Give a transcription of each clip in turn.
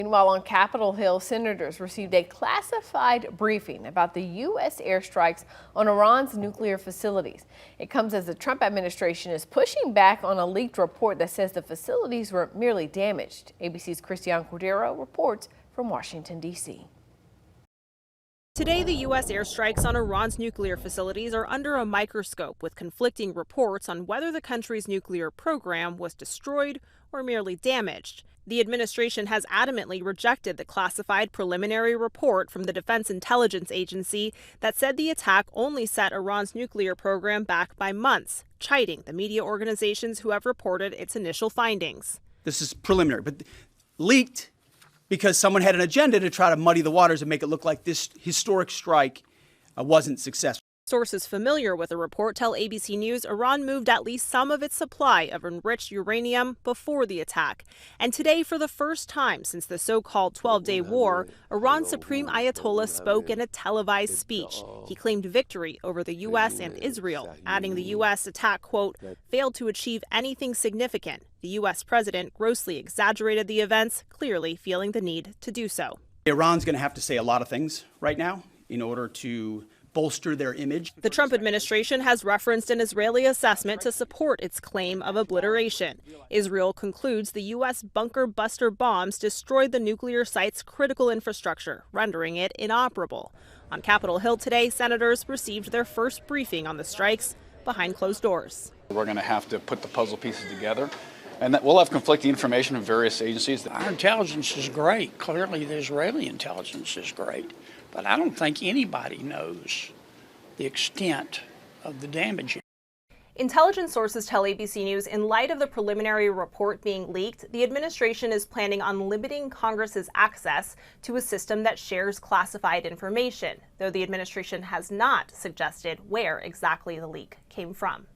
Meanwhile, on Capitol Hill, senators received a classified briefing about the U.S. airstrikes on Iran's nuclear facilities. It comes as the Trump administration is pushing back on a leaked report that says the facilities were merely damaged. ABC's Christian Cordero reports from Washington, D.C. Today, the U.S. airstrikes on Iran's nuclear facilities are under a microscope, with conflicting reports on whether the country's nuclear program was destroyed or merely damaged. The administration has adamantly rejected the classified preliminary report from the Defense Intelligence Agency that said the attack only set Iran's nuclear program back by months, chiding the media organizations who have reported its initial findings. This is preliminary, but leaked because someone had an agenda to try to muddy the waters and make it look like this historic strike wasn't successful. Sources familiar with the report tell ABC News Iran moved at least some of its supply of enriched uranium before the attack. And today, for the first time since the so-called 12-day war, Iran's Supreme Ayatollah spoke in a televised speech. He claimed victory over the U.S. and Israel, adding the U.S. attack, quote, failed to achieve anything significant. The U.S. president grossly exaggerated the events, clearly feeling the need to do so. Iran's going to have to say a lot of things right now in order to bolster their image. The Trump administration has referenced an Israeli assessment to support its claim of obliteration. Israel concludes the U.S. bunker buster bombs destroyed the nuclear site's critical infrastructure, rendering it inoperable. On Capitol Hill today, senators received their first briefing on the strikes behind closed doors. We're going to have to put the puzzle pieces together, and that we'll have conflicting information from various agencies. Our intelligence is great. Clearly, the Israeli intelligence is great. But I don't think anybody knows the extent of the damage. Intelligence sources tell ABC News in light of the preliminary report being leaked, the administration is planning on limiting Congress's access to a system that shares classified information, though the administration has not suggested where exactly the leak came from.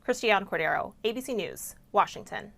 Christian Cordero, ABC News, Washington.